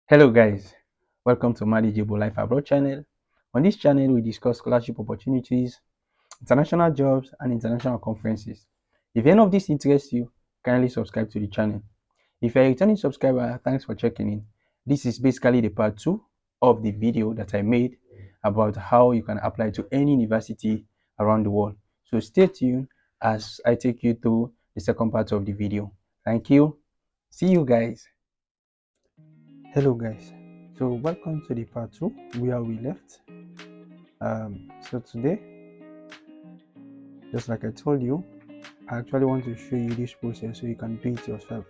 Hello guys, welcome to Manageable Life Abroad channel. On this channel, we discuss scholarship opportunities, international jobs, and international conferences. If any of this interests you, kindly subscribe to the channel. If you're a returning subscriber, thanks for checking in. This is basically the part 2 of the video that I made about how you can apply to any university around the world. So stay tuned as I take you through the second part of the video. Thank you. See you guys. Hello guys, so welcome to the part 2 where we left. So today, just like I told you, I actually want to show you this process so you can do it yourself.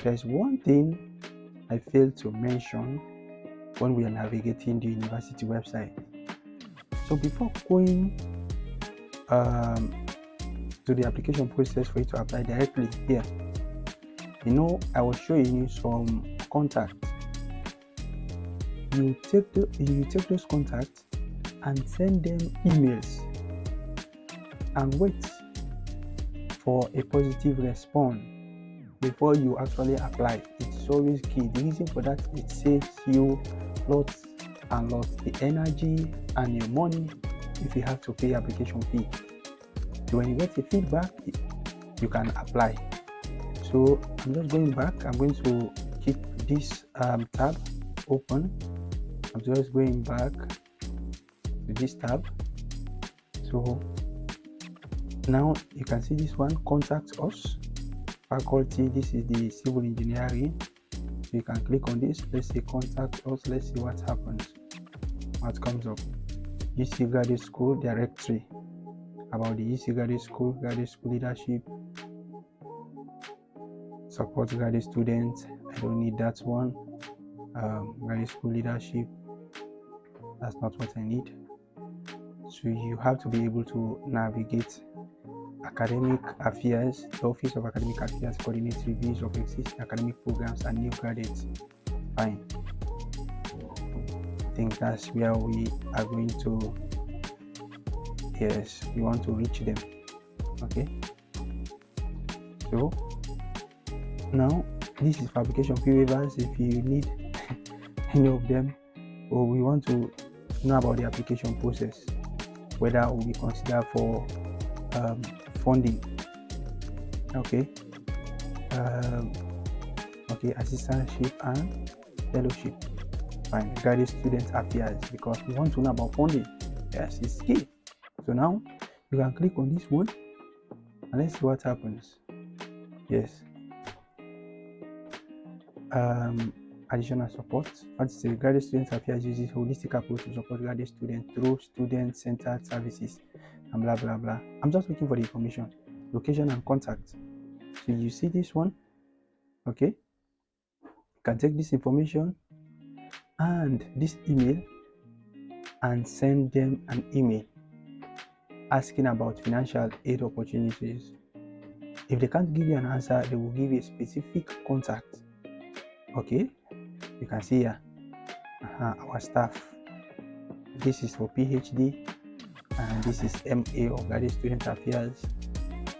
There's one thing I failed to mention when we are navigating the university website. So before going to the application process for you to apply directly here, I was showing you some contacts. You take those contacts and send them emails and wait for a positive response before you actually apply. It's always key. The reason for that, it saves you lots and lots the energy and your money if you have to pay application fee. So when you get the feedback, you can apply. So I'm just going back. I'm going to keep this tab open. I'm just going back to this tab. So now you can see this one, contact us faculty. This is the civil engineering. So you can click on this. Let's say contact us. Let's see what happens, what comes up. UC Graduate School directory, about the UC Graduate School leadership, support graduate students. I don't need that one. Graduate school leadership, that's not what I need. So you have to be able to navigate academic affairs. The Office of Academic Affairs coordinates reviews of existing academic programs and new graduates. Fine. I think that's where we are going to, yes, we want to reach them. Okay. So now this is for application fee waivers. If you need any of them, or we want to know about the application process, whether it will be considered for funding. Okay, assistantship and fellowship. Fine. Graduate student affairs, because we want to know about funding. Yes, it's key. So now you can click on this one and let's see what happens. Yes. Additional support. Let's say graduate student affairs uses holistic approach to support graduate students through student-centered services and blah blah blah. I'm just looking for the information, location and contact. So you see this one. Okay, you can take this information and this email and send them an email asking about financial aid opportunities. If they can't give you an answer, they will give you a specific contact. Okay, you can see here our staff. This is for PhD and this is MA or graduate student affairs.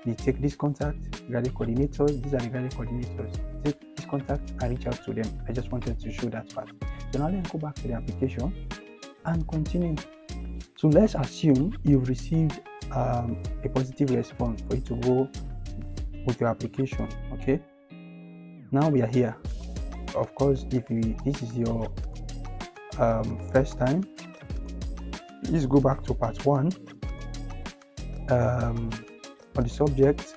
They take this contact, graduate coordinators. These are the graduate coordinators. Take this contact and reach out to them. I just wanted to show that part. So now let's go back to the application and continue. So let's assume you've received a positive response for you to go with your application. Okay, now we are here. Of course, if this is your first time, please go back to part 1 on the subject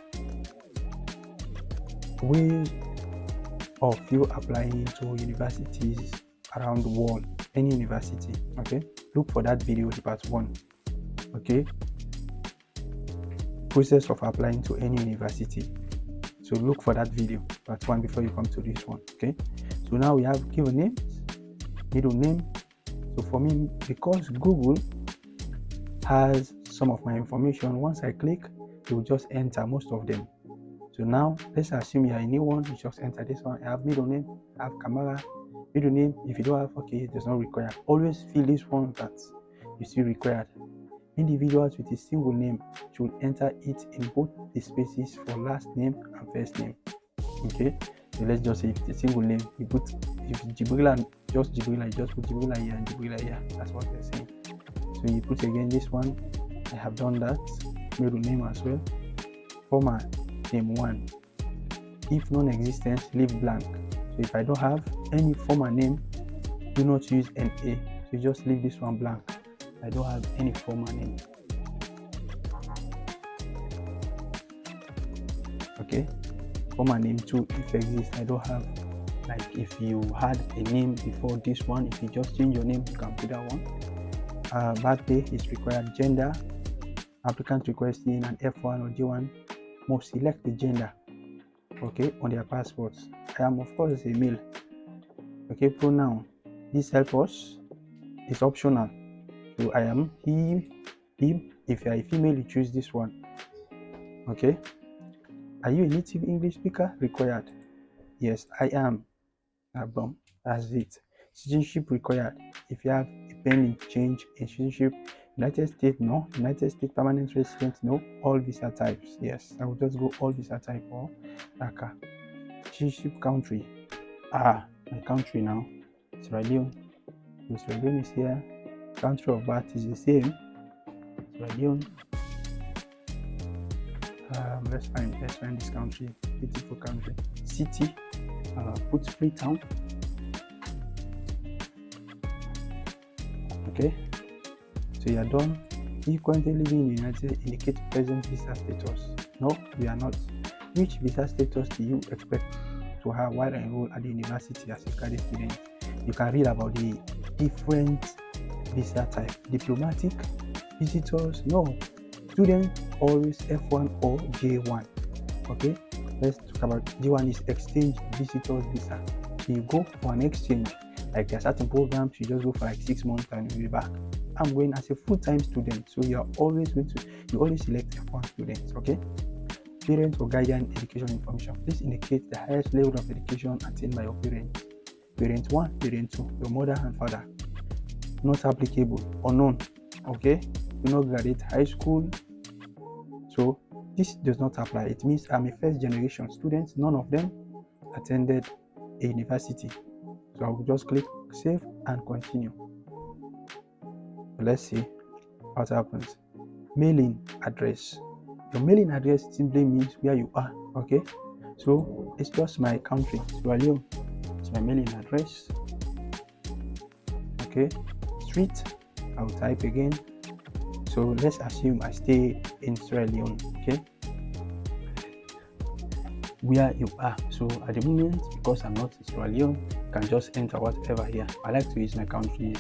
ways of you applying to universities around the world, any university. Okay, look for that video, the part 1. Okay, process of applying to any university. So look for that video, part 1, before you come to this one. Okay, so now we have given names, middle name. So for me, because Google has some of my information, once I click, it will just enter most of them. So now let's assume you are a new one. You just enter this one. I have middle name, I have Kamara. Middle name, if you don't have, okay, it does not require. Always fill this one that you see required. Individuals with a single name should enter it in both the spaces for last name and first name. Okay, so let's just say if it's a single name, you put if Jibrila, just Jibrila, you just put Jibrila here and Jibrila here. That's what they're saying. So you put again this one. I have done that. Middle name as well. Former name 1. If non-existent, leave blank. So if I don't have any former name, do not use NA. So you just leave this one blank. I don't have any former name. Okay. Former name 2, if exists, I don't have. Like if you had a name before this one, if you just change your name, you can put that one. Birthday is required. Gender, applicant requesting an F1 or G1 must select the gender, okay, on their passports. I am of course a male. Okay, pronoun, this help us, is optional. So I am he, him. If you are a female, you choose this one. Okay. Are you a native English speaker? Required. Yes, I am. Boom. That's it. Citizenship required. If you have a pending change in citizenship, United States, no. United States permanent resident, no. All visa types, yes. I will just go all visa type or DACA. Citizenship country. My country now. Sierra Leone. So Sierra Leone is here. Country of birth is the same. Sierra Leone. Let's find this country. Beautiful country. City. Put Freetown. Okay. So you are done. If currently living in the United States, indicate present visa status. No, we are not. Which visa status do you expect to have while enrolled at the university as a graduate student? You can read about the different visa type. Diplomatic, visitors, no. Student always F1 or J1. Okay, let's talk about J1 is exchange visitors visa. So you go for an exchange, like there are certain programs, you just go for like 6 months and you'll be back. I'm going as a full-time student, so you always select F1 students. Okay. Parent or guardian education information. Please indicate the highest level of education attained by your parents. Parent 1, parent 2, your mother and father. Not applicable, unknown. Okay, do not graduate high school. So this does not apply. It means I'm a first generation student. None of them attended a university. So I will just click save and continue. Let's see what happens. Mailing address. Your mailing address simply means where you are. Okay, so it's just my country, Sierra Leone. It's my mailing address. Okay, street, I will type again. So let's assume I stay in Sierra Leone. Okay, where you are. So at the moment, because I'm not in Sierra Leone, you can just enter whatever here. I like to use my country.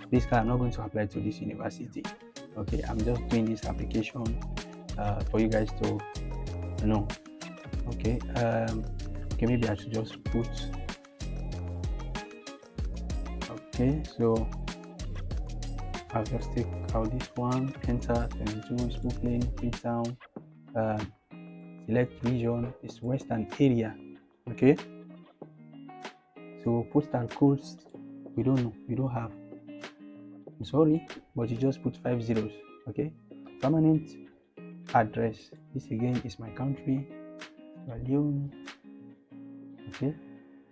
Basically, I'm not going to apply to this university. Okay, I'm just doing this application for you guys to know. Okay, okay, maybe I should just put. Okay, so I'll just take out this one, enter 22, smooth lane, Freetown, select region, is Western area. Okay, so postal codes, we don't know, we don't have. I'm sorry, but you just put 5 zeros. Okay, permanent address, this again is my country, Sierra Leone. Okay,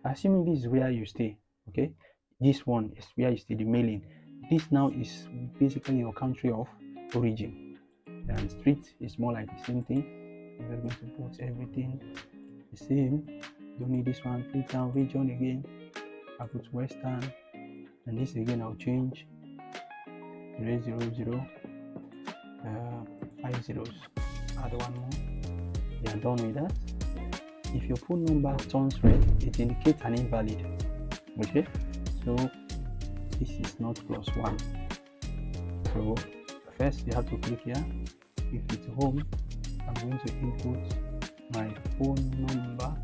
assuming this is where you stay. Okay, this one is where you stay, the mailing. This now is basically your country of origin, and street is more like the same thing. I'm just going to put everything the same. Don't need this one. Freetown region again, I put Western, and this again I'll change 000 5 zeros. Add one more. You are done with that. If your phone number turns red, it indicates an invalid. Okay, so this is not +1. So first you have to click here. If it's home, I'm going to input my phone number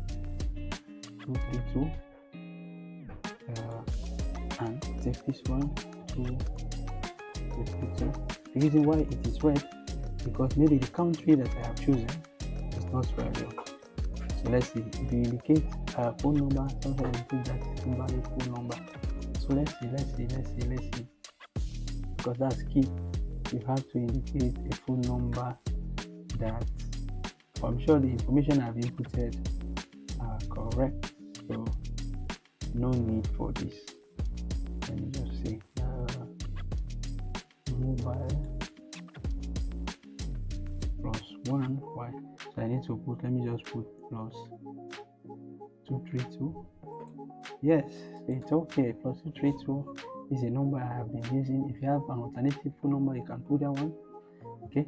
232 and take this one to 232. The reason why it is red, because maybe the country that I have chosen is not Sierra Leone. So let's see, if you indicate a phone number, sometimes indicate that it's invalid phone number. So let's see, because that's key. You have to indicate a phone number that I'm sure the information I've inputted are correct. So no need for this. Let me just say mobile +1. Why? So I need to put, let me just put +232. Yes, it's okay. +232 is a number I have been using. If you have an alternative phone number, you can put that one. Okay.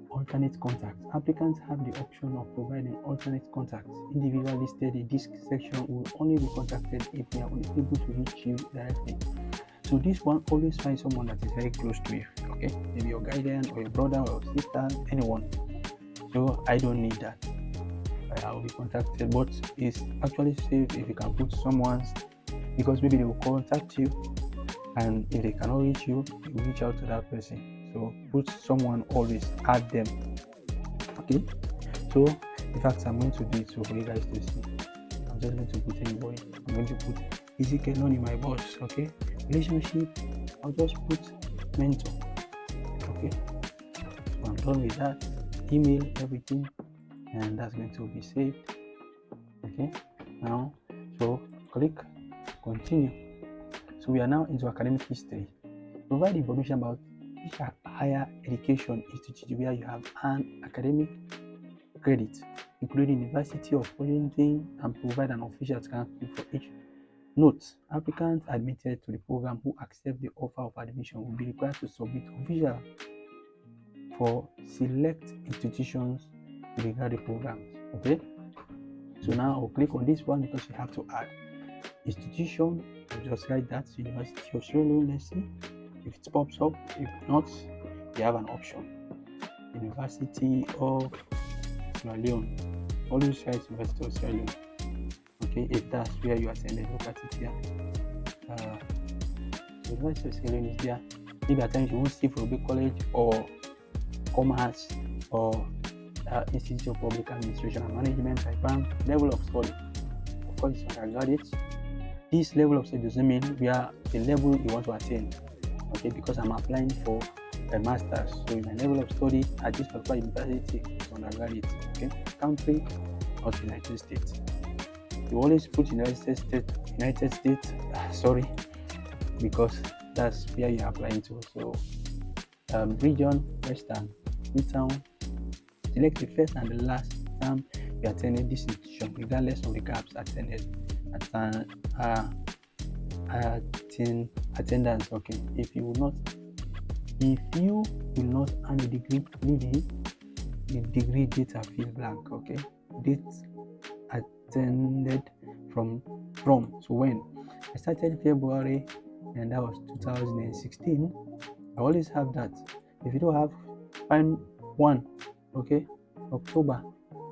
Alternate contacts. Applicants have the option of providing alternate contacts. Individuals listed in this section will only be contacted if they are unable to reach you directly. So this one, always find someone that is very close to you. Okay, maybe your guardian or your brother or your sister, anyone. So I don't need that. I will be contacted, but it's actually safe if you can put someone's, because maybe they will contact you, and if they cannot reach you, you reach out to that person. So put someone, always add them. Okay, so in fact I'm going to do it so for you guys to see. I'm just going to put anybody. I'm going to put Ezekiel Noni, my boss. Okay, relationship, I'll just put mentor. Okay, so I'm done with that. Email, everything, and that's going to be saved. Okay, now so click continue. So we are now into academic history. Provide information about each higher education institute where you have an academic credit, including University of Washington, and provide an official transcript for each. Note: applicants admitted to the program who accept the offer of admission will be required to submit official for select institutions to regard the programs. Okay, so now I'll click on this one because you have to add institution. I'll just write that University of Sierra Leone. Let's see if it pops up. If not, you have an option. University of Sierra Leone. Always write University of Sierra Leone. Okay, if that's where you attended, look at it here. University of Sierra Leone is there. Maybe at times you won't see Fobe College or Commerce or Institute of Public Administration and Management. I found level of study. Of course, it's undergraduate. This level of study doesn't mean we are the level you want to attain. Okay, because I'm applying for a master's, so my level of study at this particular university is undergraduate. Okay, country, not United States. You always put United States, sorry, because that's where you're applying to. So region, Western, Midtown. Select the first and the last time you attended this institution, regardless of the gaps attended. Attendance. Okay, if you will not earn a degree, the degree data field blank. Okay, date attended from. So when I started February, and that was 2016. I always have that. If you don't have, find one. Okay, October.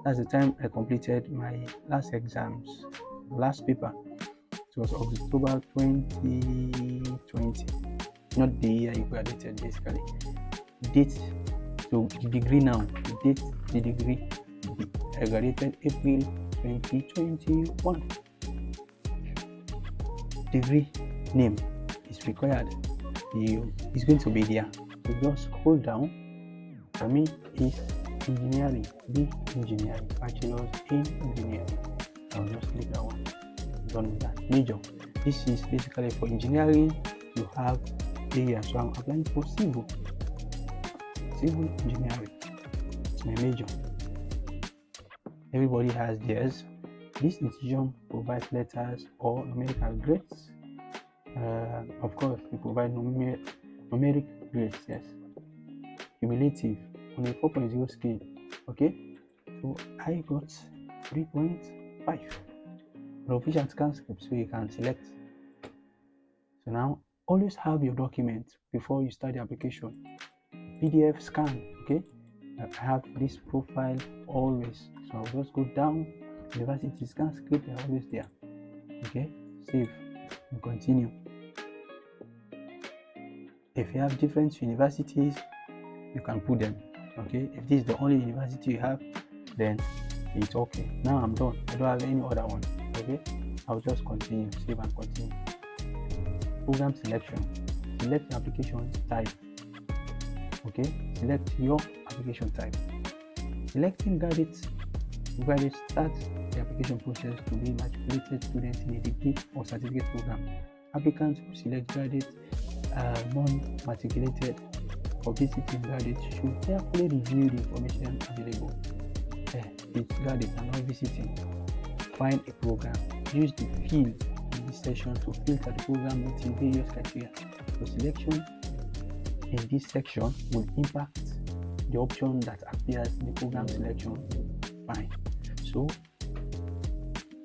That's the time I completed my last exams, last paper. It was October 2020, not the year you graduated, basically. Date, so the degree now, the degree, I graduated April 2021. Degree name is required. It's going to be there. So just scroll down. For me, is engineering, B engineering, bachelor's in engineering. I'll just click that one. Done with that. Major. This is basically for engineering. You have area, so I'm applying for civil engineering. It's my major. Everybody has theirs. This institution provides letters or numerical grades. Of course, we provide numeric grades. Yes. Cumulative on a 4.0 scale. Okay, so I got 3.5. The official transcript, so you can select. So now always have your document before you start the application. PDF scan. Okay, I have this profile always, so I'll just go down. University transcript, they're always there. Okay, save and continue. If you have different universities, you can put them. Okay, if this is the only university you have, then it's okay. Now I'm done. I don't have any other one. Okay, I'll just continue, save and continue. Program selection. Select the application type. Okay, select your application type. Selecting graduate start the application process to be matriculated students in a degree or certificate program. Applicants who select graduate, non-matriculated or visiting graduates should carefully review the information available. If graduates are not visiting, find a program. Use the field in this section to filter the program meeting various criteria. The selection in this section will impact the option that appears in the program selection. Fine. So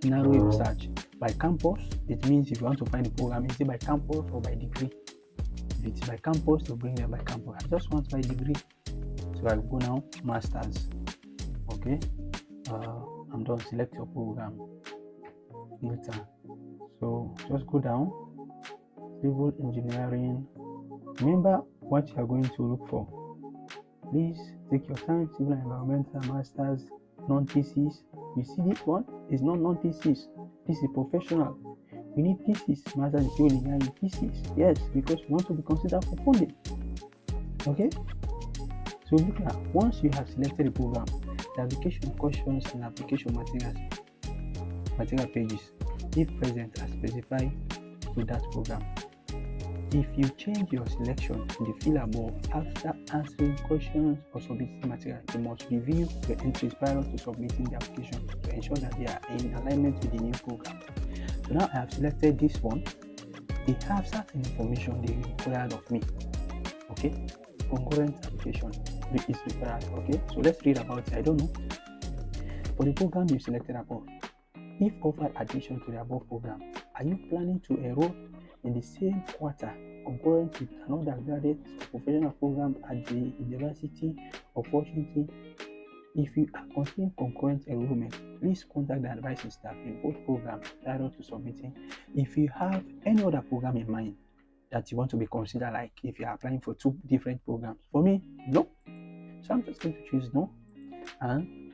narrow your search. By campus, it means if you want to find a program, is it by campus or by degree? If it's by campus, you bring them by campus. I just want by degree. So I go now, masters. Okay. I'm done. Select your program. Filter. So just go down. Civil engineering. Remember what you are going to look for. Please take your time. Civil environmental masters, non-thesis. You see this one is not non-thesis. This is professional. You need thesis. Masters in civil engineering thesis. Yes, because you want to be considered for funding. Okay. So look at once you have selected the program, the application questions and application material pages, if present, are specified to that program. If you change your selection in the field above after answering questions or submitting material, you must review the entries prior to submitting the application to ensure that they are in alignment with the new program. So now I have selected this one. They have certain information they required of me. Okay, concurrent application is required. Okay, so let's read about it. I don't know. For the program you selected above, if offered admission to the above program, are you planning to enroll in the same quarter concurrent with another graduate or professional program at the University of Washington? If you are considering concurrent enrollment, please contact the advising staff in both programs prior to submitting. If you have any other program in mind that you want to be considered, like if you are applying for 2 different programs, for me, no. So I'm just going to choose no and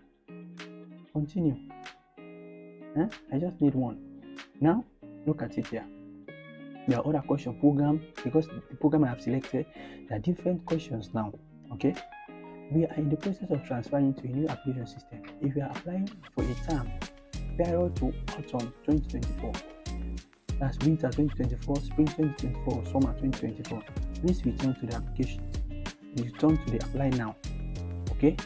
continue. I just need one. Now look at it here. There are other question program, because the program I have selected, there are different questions now. Okay, we are in the process of transferring to a new application system. If you are applying for a term prior to autumn 2024, that's winter 2024, spring 2024, summer 2024, please return to the application. Return to the apply now. Okay,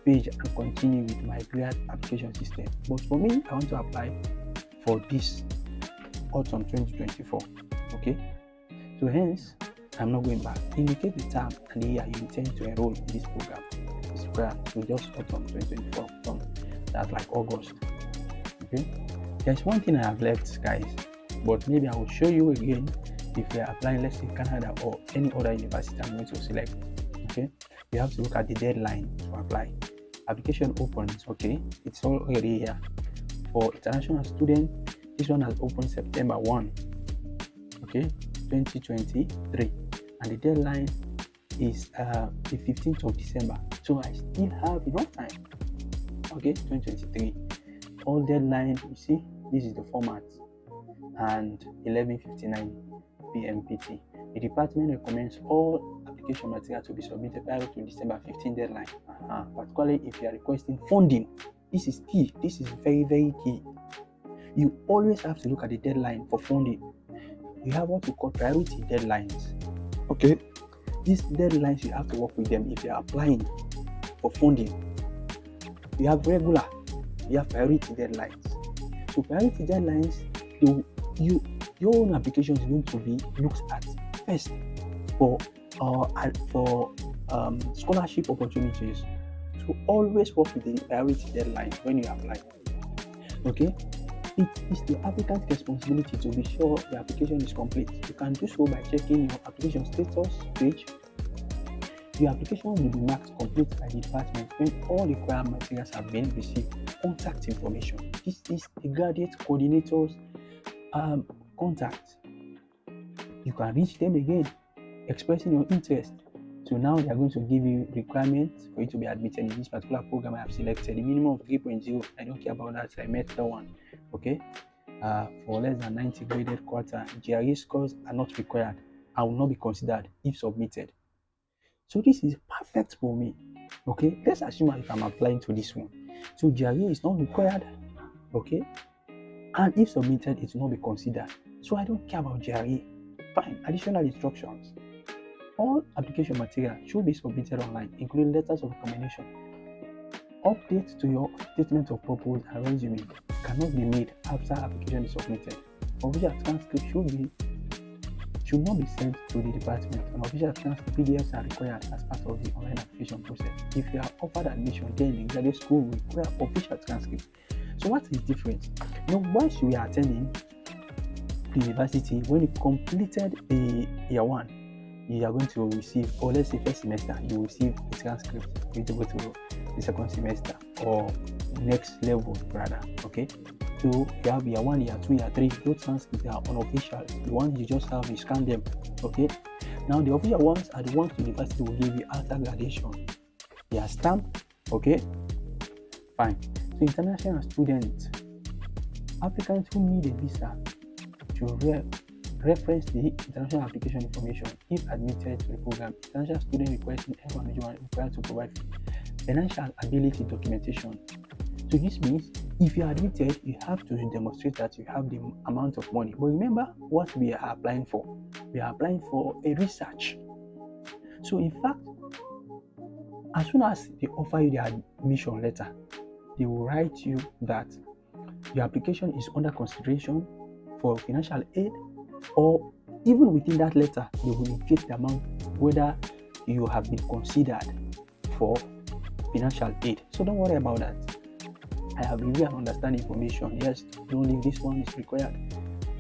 page and continue with my grad application system. But for me, I want to apply for this autumn 2024. Okay, so hence I'm not going back. Indicate the term and the year you intend to enroll in this program. It's required. So just autumn 2024. That's like August. Okay, there's one thing I have left, guys, but maybe I will show you again if you're applying, let's say Canada or any other university I'm going to select. Okay, you have to look at the deadline to apply. Application opens. Okay, it's already here. For international student, this one has opened September 1. Okay, 2023, and the deadline is the 15th of December. So I still have enough time. Okay, 2023. All deadline, you see, this is the format, and 11:59 p.m. PT. The department recommends all application material to be submitted prior to December 15 deadline. Particularly if you are requesting funding. This is key. This is very, very key. You always have to look at the deadline for funding. You have what we call priority deadlines. Okay, these deadlines you have to work with them if you are applying for funding. You have regular, you have priority deadlines. So priority deadlines, your own application is going to be looked at first for scholarship opportunities. So always work with the priority deadline when you apply. Okay. It is the applicant's responsibility to be sure the application is complete. You can do so by checking your application status page. Your application will be marked complete by the department when all required materials have been received. Contact information. This is the graduate coordinator's contact. You can reach them again, expressing your interest. So now they are going to give you requirements for you to be admitted in this particular program I have selected. The minimum of 3.0. I don't care about that. I met that one. Okay, for less than 90 graded quarter, GRE scores are not required and will not be considered if submitted. So this is perfect for me. Okay, let's assume if I'm applying to this one. So GRE is not required Okay, and if submitted, it will not be considered. So I don't care about GRE. Fine. Additional instructions. All application material should be submitted online, including letters of recommendation. Updates to your statement of purpose and resume cannot be made after application is submitted. Official transcript should not be sent to the department, and official transcript PDFs are required as part of the online application process. If you are offered admission, then the graduate school will require official transcript. So what is different? Now, once you are attending the university, when you completed the year 1, you are going to receive, or let's say first semester, you will receive a transcript for you to go to the second semester or next level rather. Okay, so you have year 1, year 2, year 3. Those transcripts are unofficial. The ones you just have, you scan them. Okay, now the official ones are the ones the university will give you after graduation. They are stamped. Okay, fine. So international students, applicants who need a visa to reference the international application information if admitted to the program. International student requesting F1 required to provide financial ability documentation. So this means if you are admitted, you have to demonstrate that you have the amount of money. But remember what we are applying for. We are applying for a research. So in fact, as soon as they offer you the admission letter, they will write you that your application is under consideration for financial aid, or even within that letter, they will indicate the amount whether you have been considered for financial aid. So don't worry about that. I have reviewed and understand information. Yes, don't leave this one is required.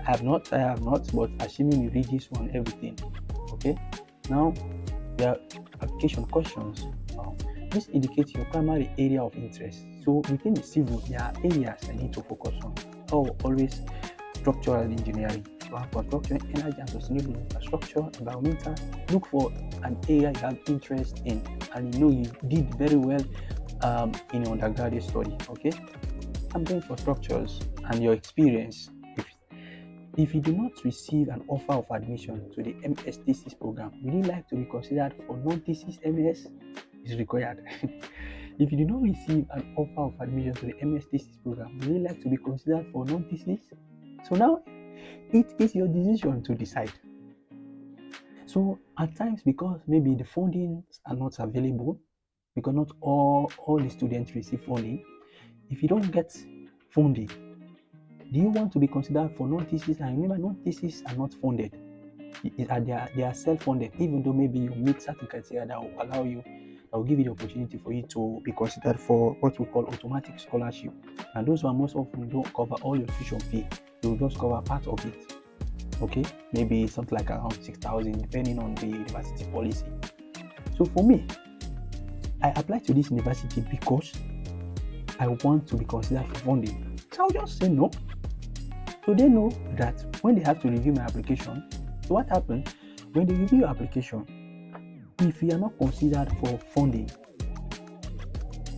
I have not, but assuming you read this one, everything. Okay. Now, the application questions. This indicates your primary area of interest. So within the civil, there are areas I need to focus on. Always structural engineering. Construction, energy and sustainable infrastructure, environmental. Look for an area you have interest in, and you know you did very well in your undergraduate study. Okay, I'm going for structures and your experience. If you do not receive an offer of admission to the MS thesis program, would you like to be considered for non-thesis MS? Is required. If you do not receive an offer of admission to the MS thesis program, would you like to be considered for non-thesis? So now it is your decision to decide. So at times, because maybe the fundings are not available, because not all the students receive funding, if you don't get funding, do you want to be considered for non-thesis? And remember, non-thesis are not funded. They are self-funded, even though maybe you meet certain criteria that will allow you, that will give you the opportunity for you to be considered for what we call automatic scholarship. And those one most often don't cover all your tuition fee. They will just cover part of it. Okay, maybe something like around 6,000, depending on the university policy. So for me, I applied to this university because I want to be considered for funding. So I'll just say no. So they know that when they have to review my application, so what happens when they review your application, if you are not considered for funding,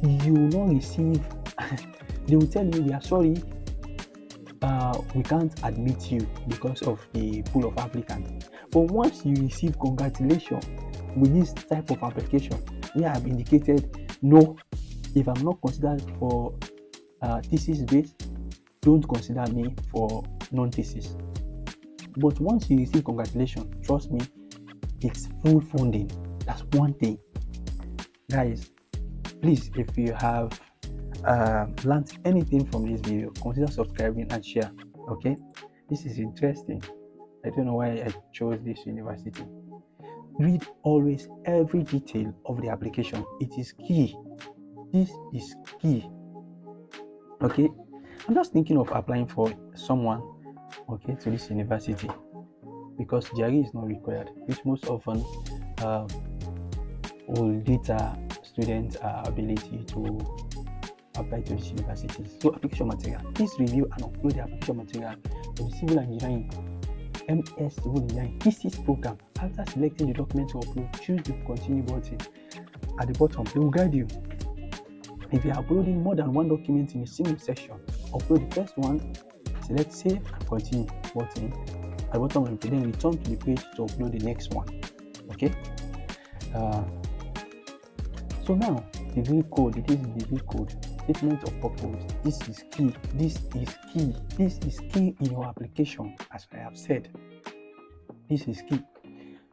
you will not receive. They will tell you, we are sorry, we can't admit you because of the pool of applicants. But once you receive congratulations with this type of application, we have indicated no, if I'm not considered for thesis based, don't consider me for non-thesis. But once you receive congratulations, trust me, it's full funding. That's one thing. Guys, please, if you have learned anything from this video, consider subscribing and share. Okay, this is interesting. I don't know why I chose this university. Read always every detail of the application. It is key. This is key. Okay, I'm just thinking of applying for someone, okay, to this university, because GRE is not required, which most often will deter students' ability to apply to this university. So application material. Please review and upload the application material for the civil engineering MS civil engineering thesis program. After selecting the document to upload, choose the continue button at the bottom. They will guide you. If you are uploading more than one document in a single session, upload the first one, select save and continue button at the bottom, and then return to the page to upload the next one. Okay. So now degree code. It is degree code. statement of purpose. This is key. This is key. This is key in your application, as I have said. This is key.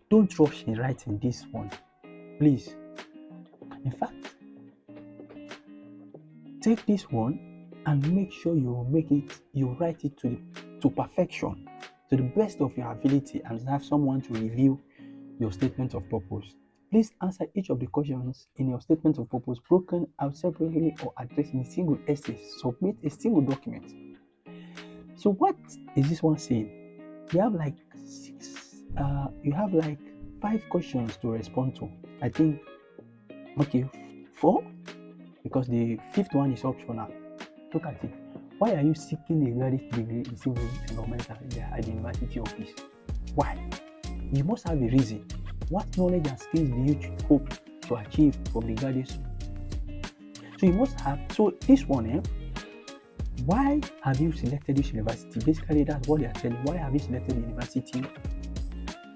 Don't rush in writing this one, please. In fact, take this one and make sure you write it to perfection, to the best of your ability, and have someone to review your statement of purpose. Please answer each of the questions in your statement of purpose broken out separately or addressed in a single essay. Submit a single document. So what is this one saying? You have like five questions to respond to. I think, okay, 4, because the 5th one is optional. Look at it. Why are you seeking a graduate degree in civil environmental at the university office? Why? You must have a reason. What knowledge and skills do you hope to achieve from the graduate school? So you must have. So this one, why have you selected this university? Basically, that's what they are telling. Why have you selected the university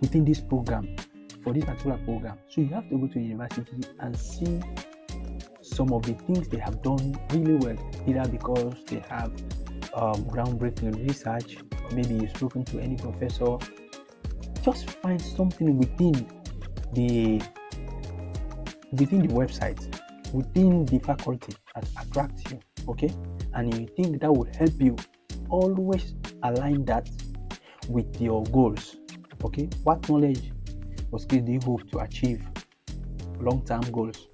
within this program, for this particular program? So you have to go to the university and see some of the things they have done really well, either because they have groundbreaking research, or maybe you've spoken to any professor. Just find something within the website, within the faculty that attracts you, okay? And you think that will help you. Always align that with your goals, okay? What knowledge or skills do you hope to achieve? Long-term goals.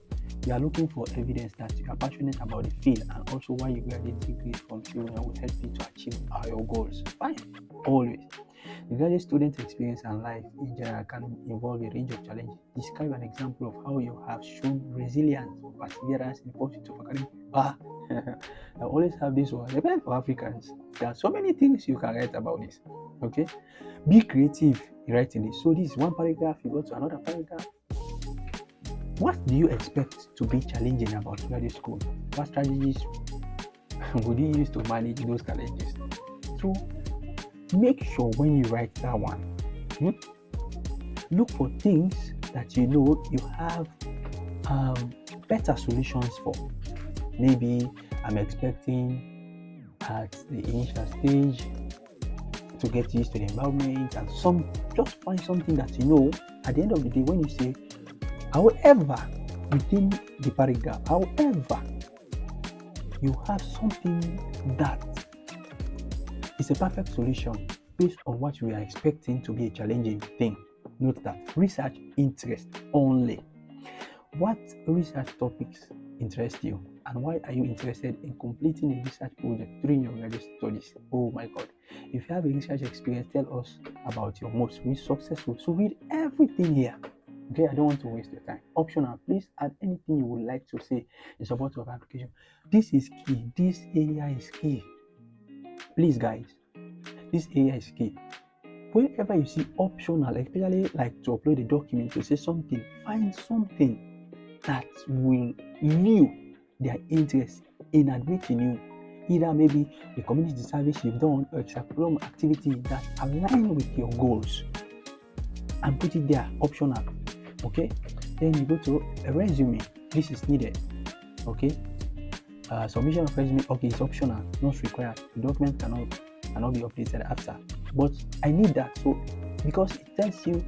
You are looking for evidence that you are passionate about the field, and also why you graduate degrees from children will help you to achieve your goals. Fine, always. The graduate student experience and life in general can involve a range of challenges. Describe an example of how you have shown resilience or perseverance in pursuit of academic. I always have this one. Even for Africans, there are so many things you can write about this. Okay, be creative in writing this. So this is one paragraph. You go to another paragraph. What do you expect to be challenging about graduate school? What strategies would you use to manage those challenges? So make sure when you write that one, look for things that you know you have better solutions for. Maybe I'm expecting at the initial stage to get used to the environment, and just find something that you know at the end of the day when you say, however, within the paragraph, however, you have something that is a perfect solution based on what you are expecting to be a challenging thing. Note that research interest only. What research topics interest you, and why are you interested in completing a research project during your graduate studies? Oh my God. If you have a research experience, tell us about your most successful. So read everything here. Okay, I don't want to waste your time. Optional, please add anything you would like to say in support of application. This is key. This area is key. Please, guys, this area is key. Whenever you see optional, especially like to upload a document to say something, find something that will renew their interest in admitting you. Either maybe a community service you've done or extracurricular activity that align with your goals, and put it there, optional. Okay, then you go to a resume. This is needed. Okay, submission of resume. Okay, it's optional, not required. The document cannot be updated after. But I need that, so because it tells you,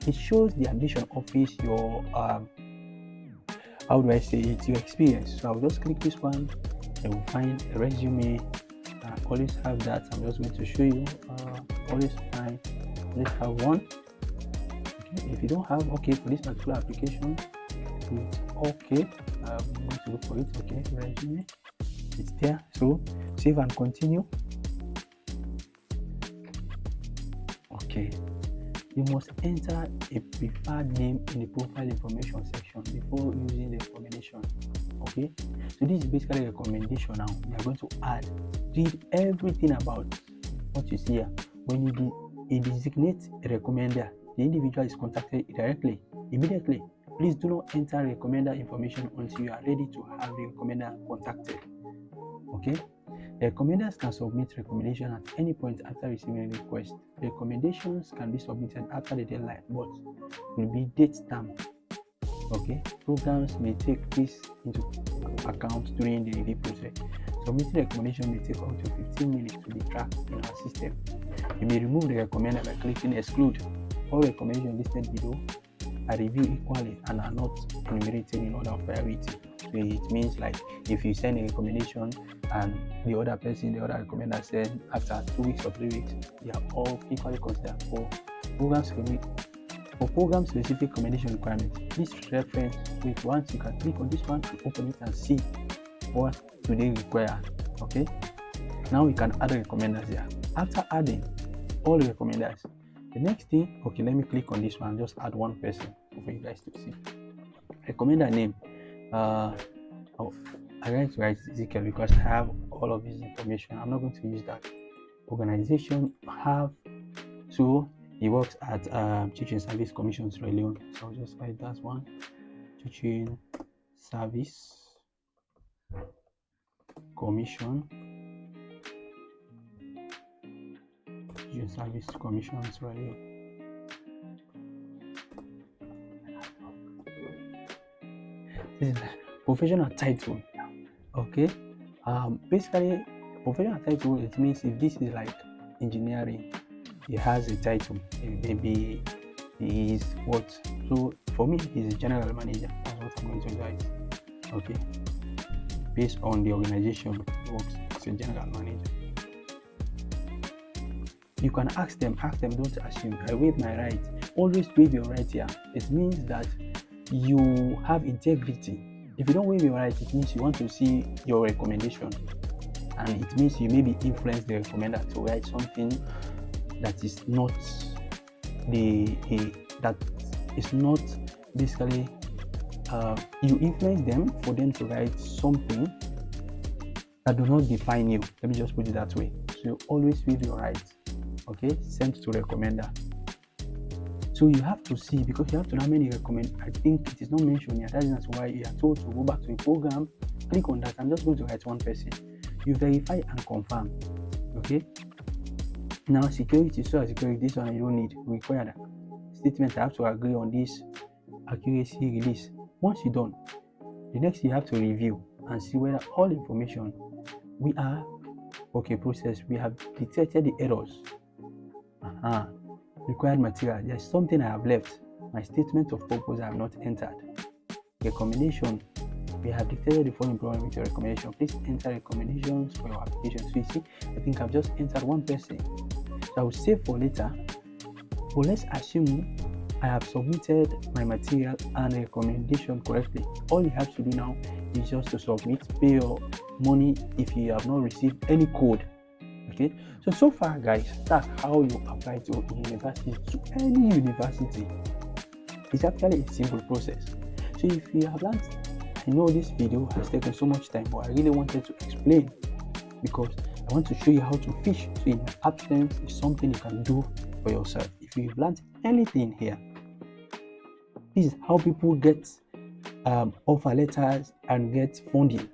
it shows the admission office your how do I say it, your experience. So I'll just click this one. I will find a resume. I always have that. I'm just going to show you. Always find. Let's have one. If you don't have, okay, for this particular application, it's okay. I'm going to look for it. Okay, resume, it's there. So save and continue. Okay, you must enter a preferred name in the profile information section before using the recommendation. Okay, so this is basically a recommendation. Now we are going to read everything about what you see here. When you designate a recommender, the individual is contacted immediately. Please do not enter recommender information until you are ready to have the recommender contacted. Okay, the recommenders can submit recommendation at any point after receiving a request. Recommendations can be submitted after the deadline, but will be date stamped. Okay, programs may take this into account during the review process. Submitting recommendation may take up to 15 minutes to be tracked in our system. You may remove the recommender by clicking exclude. All recommendations listed below are reviewed equally and are not enumerated in order of priority. So it means like if you send a recommendation and the other recommender said after 2 weeks or 3 weeks, they are all equally considered. For program specific recommendation requirements, please reference with once you can click on this one to open it and see what do they require. Okay, now we can add recommenders here. After adding all the recommenders, the next thing, okay, let me click on this one, just add one person for you guys to see. Recommender name. I'm going to write Ezekiel because I have all of this information. I'm not going to use that. Organization have, so he works at Teaching Service Commission Sierra Leone. So I'll just write that one. Teaching Service Commission. Teaching Service Commission Sierra Leone. This is professional title. Okay. Basically, professional title, it means if this is like engineering, it has a title. Maybe he is what. So for me, he's a general manager. That's what I'm going to write. Okay. Based on the organization he works as a general manager. You can ask them, don't assume. I waive my right. Always waive your right here. It means that you have integrity. If you don't waive your right, it means you want to see your recommendation, and it means you maybe influence the recommender to write something that is not basically you influence them for them to write something that do not define you. Let me just put it that way. So always waive your right. Okay, sent to recommender. So you have to see, because you have to know how many recommend. I think it is not mentioned here. That is why you are told to go back to a program, click on that. I'm just going to write one person. You verify and confirm. Okay. Now security, so security, this one you don't need. Require that statement. I have to agree on this accuracy release. Once you're done, the next you have to review and see whether all information we are okay process. We have detected the errors. Required material. There's something I have left. My statement of purpose I have not entered. Recommendation. We have dictated the following problem with your recommendation. Please enter recommendations for your application. So you see, I think I've just entered one person. So I will save for later. But let's assume I have submitted my material and recommendation correctly. All you have to do now is just to submit, pay your money if you have not received any code. Okay, so far guys, that's how you apply to university, to any university. It's actually a simple process. So if you have learned, I know this video has taken so much time, but I really wanted to explain because I want to show you how to fish. So in absence is something you can do for yourself. If you've learned anything here, this is how people get offer letters and get funding.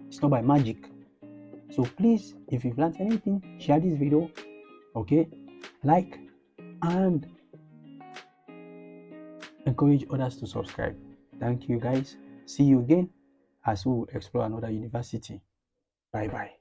It's not by magic. So please, if you've learned anything, share this video, okay, like, and encourage others to subscribe. Thank you guys. See you again as we will explore another university. Bye bye.